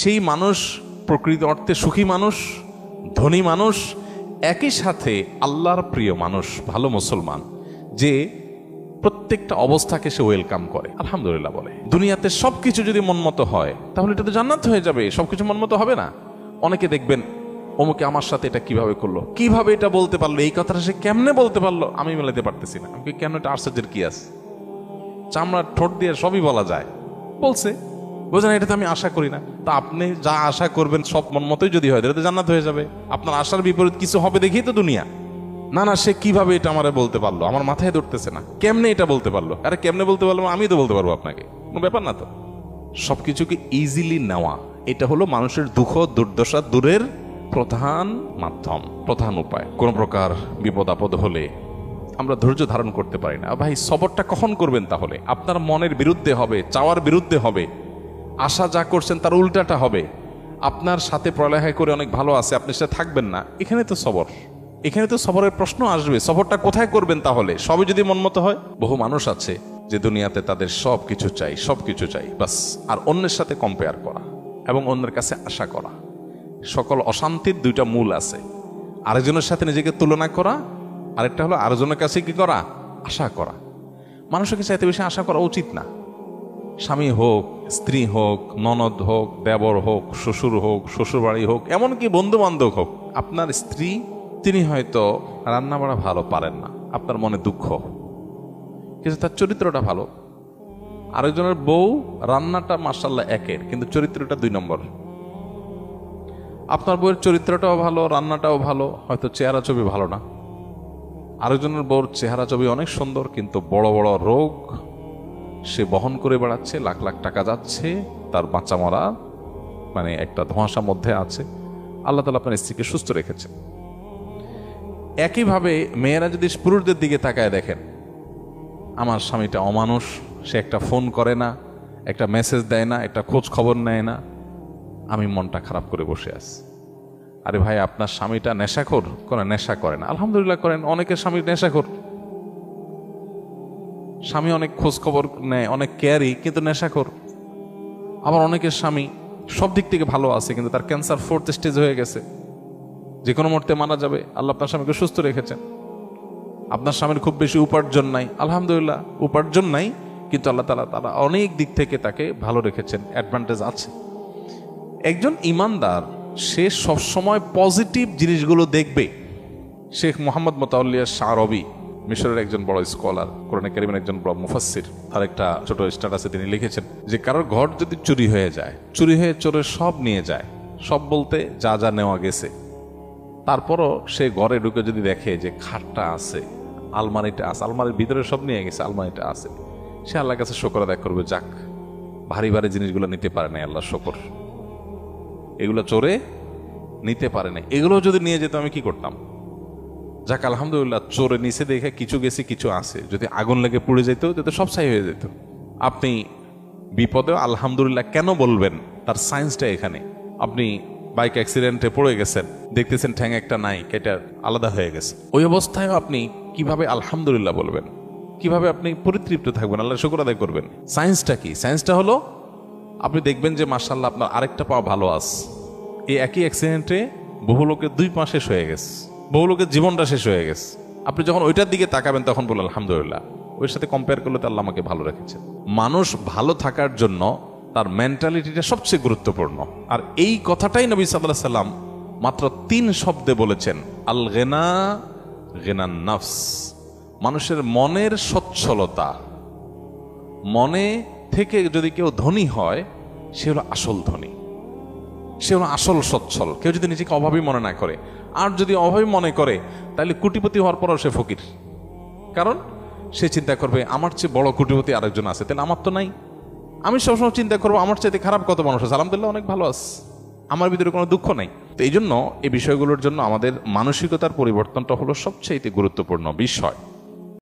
সেই মানুষ প্রকৃত অর্থে সুখী মানুষ, ধনী মানুষ, একই সাথে আল্লাহর প্রিয় মানুষ, ভালো মুসলমান, যে প্রত্যেকটা অবস্থাকে সে ওয়েলকাম করে, আলহামদুলিল্লাহ বলে। দুনিয়াতে সবকিছু যদি মনমতো হয় তাহলে এটা তো জান্নাত হয়ে যাবে। সবকিছু মনমতো হবে না। অনেকে দেখবেন অমুকে আমার সাথে এটা কিভাবে করলো, কিভাবে এটা বলতে পারলো, এই কথাটা সে কেমনে বলতে পারলো, আমি মেলাতে পারতেছি না। আমি কেন, এটা আশ্চর্যের কি আছে? চামড়া ঠোঁট দিয়ে সবই বলা যায়, বলছে, বোঝেন, এটা তো আমি আশা করি না। তা আপনি যা আশা করবেন সব মন মতোই যদি হয় তাহলে তো জান্নাত হয়ে যাবে। আপনার আশার বিপরীত কিছু হবে দেখেই তো দুনিয়া। না না, সে কিভাবে এটা আমারে বলতে পারলো, আমার মাথায় ধরতেছে না, কেমনে এটা বলতে পারলো। আরে কেমনে বলতে পারলো, আমি তো বলতে পারবো আপনাকে, কোনো ব্যাপার না তো। সবকিছুকে ইজিলি নেওয়া, এটা হলো মানুষের দুঃখ দুর্দশা দূরের প্রধান মাধ্যম, প্রধান উপায়। কোন প্রকার বিপদ আপদ হলে আমরা ধৈর্য ধারণ করতে পারি না। ভাই, সবরটা কখন করবেন? তাহলে আপনার মনের বিরুদ্ধে হবে, চাওয়ার বিরুদ্ধে হবে, আশা যা করছেন তার উল্টাটা হবে। আপনার সাথে পড়ালেখা করে অনেক ভালো আছে, আপনি সেটা থাকবেন না, এখানে তো সবর, এখানে তো সবরের প্রশ্ন আসবে। সবরটা কোথায় করবেন তাহলে? সবই যদি মনমতো হয়। বহু মানুষ আছে যে দুনিয়াতে তাদের সব কিছু চাই, সব কিছু চাই বাস, আর অন্যের সাথে কম্পেয়ার করা এবং অন্যের কাছে আশা করা। সকল অশান্তির দুইটা মূল আছে, আরেকজনের সাথে নিজেকে তুলনা করা, আরেকটা হলো আরেকজনের কাছে কি করা, আশা করা। মানুষের কাছে এত বেশি আশা করা উচিত না। স্বামী হোক, স্ত্রী হোক, ননদ হোক, দেবর হোক, শ্বশুর হোক, শ্বশুরবাড়ি হোক, এমনকি বন্ধু বান্ধব হোক, আপনার স্ত্রী, তিনি হয়তো রান্না বাড়া ভালো পারেন না, আপনার মনে দুঃখ, কিন্তু তার চরিত্রটা ভালো। আরেকজনের বউ রান্নাটা মাশাআল্লাহ একের, কিন্তু চরিত্রটা 2 নম্বর। আপনার বউয়ের চরিত্রটাও ভালো, রান্নাটাও ভালো, হয়তো চেহারা ছবি ভালো না। আরেকজনের বউর চেহারা ছবি অনেক সুন্দর, কিন্তু বড় বড় রোগ সে বহন করে বেড়াচ্ছে, লাখ লাখ টাকা যাচ্ছে, তার বাঁচা মরা মানে একটা ধোঁয়াশা মধ্যে আছে। আল্লাহ তাআলা আপনার স্ত্রীকে সুস্থ রেখেছে। একইভাবে মেয়েরা যদি পুরুষদের দিকে তাকায় দেখেন, আমার স্বামীটা অমানুষ, সে একটা ফোন করে না, একটা মেসেজ দেয় না, একটা খোঁজ খবর নেয় না, আমি মনটা খারাপ করে বসে আছি। আরে ভাই, আপনার স্বামীটা নেশাখোর? কোনো নেশা করে না, আলহামদুলিল্লাহ করেন। অনেকের স্বামী নেশাখোর, স্বামী অনেক খোঁজ খবর নেয়, অনেক কেয়ারি, কিন্তু নেশাখোর। আবার অনেকের স্বামী সব দিক থেকে ভালো আছে, কিন্তু তার ক্যান্সার 4th স্টেজ হয়ে গেছে, যে কোনো মুহূর্তে মারা যাবে। আল্লাহ আপনার স্বামীকে সুস্থ রেখেছেন। আপনার স্বামীর খুব বেশি উপার্জন নাই, আলহামদুলিল্লাহ উপার্জন নাই, কিন্তু আল্লাহ তাআলা অনেক দিক থেকে তাকে ভালো রেখেছেন, অ্যাডভান্টেজ আছে। একজন ইমানদার সে সবসময় পজিটিভ জিনিসগুলো দেখবে। শেখ মোহাম্মদ মোতাওয়াল্লিয়া শারবি, মিশরের একজন বড় স্কলার, কোরআনে কারীমের একজন বড় মুফাসসির, তার একটা ছোট স্ট্যাটাসে তিনি লিখেছেন যে কারোর ঘর যদি চুরি হয়ে যায়, চুরি হয়ে চোরের সব নিয়ে যায়, সব বলতে যা যা নেওয়া গেছে, তারপরও সে ঘরে ঢুকে যদি দেখে যে খাটটা আছে, আলমারিটা আছে, আলমারির ভিতরে সব নিয়ে গেছে, আলমারিটা আছে, সে আল্লাহর কাছে শুকর আদায় করবে, যাক ভারী ভারী জিনিসগুলো নিতে পারে না, আল্লাহ শুকর, এগুলো চোরে নিতে পারে না, এগুলো যদি নিয়ে যেত আমি কি করতাম? যাক আলহামদুলিল্লাহ, চোরে নিচে দেখে কিছু গেছে, কিছু আছে, যদি আগুন লেগে পুড়ে যেত যাতে সব ছাই হয়ে যেত। আপনি বিপদে আলহামদুলিল্লাহ কেন বলবেন? তার সায়েন্সটা এখানে। আপনি বাইক অ্যাক্সিডেন্টে পড়ে গেছেন, দেখতেছেন ঠ্যাং একটা নাই, কেটে আলাদা হয়ে গেছে, ওই অবস্থায় আপনি কিভাবে আলহামদুলিল্লাহ বলবেন? কিভাবে আপনি পরিতৃপ্ত থাকবেন, আল্লাহ শুকর আদায় করবেন? সায়েন্সটা কি? সায়েন্সটা হলো আপনি দেখবেন যে মাশাআল্লাহ আপনার আরেকটা পা ভালো আছে। এই একই অ্যাক্সিডেন্টে বহু লোকের 2 পা শেষ হয়ে গেছে, বহু লোকের জীবনটা শেষ হয়ে গেছে। আপনি যখন ওইটার দিকে তাকাবেন তখন বললেন আলহামদুলিল্লাহ, ওই সাথে কম্পেয়ার করলে তো আল্লাহ আমাকে ভালো রেখেছে। মানুষ ভালো থাকার জন্য তার মেন্টালিটিটা সবচেয়ে গুরুত্বপূর্ণ। আর এই কথাটাই নবী সাল্লাল্লাহু আলাইহি সাল্লাম মাত্র 3 শব্দে বলেছেন, আল গিনা গিনান নাফস। মানুষের মনের সচ্ছলতা, মনে থেকে যদি কেউ ধনী হয় সে হলো আসল ধনী, সে হলো আসল সচ্ছল। কেউ যদি নিজেকে অভাবী মনে না করে, আর যদি অভাবী মনে করে তাহলে কোটিপতি হওয়ার পরও সে ফকির। কারণ সে চিন্তা করবে আমার চেয়ে বড় কোটিপতি আরেকজন আছে, তাহলে আমার তো নাই। আমি সবসময় চিন্তা করবো আমার চাইতে খারাপ কত মানুষ আছে, আলহামদুলিল্লাহ অনেক ভালো আছে, আমার ভিতরে কোনো দুঃখ নাই। তো এই জন্য এই বিষয়গুলোর জন্য আমাদের মানসিকতার পরিবর্তনটা হলো সবচেয়ে গুরুত্বপূর্ণ বিষয়।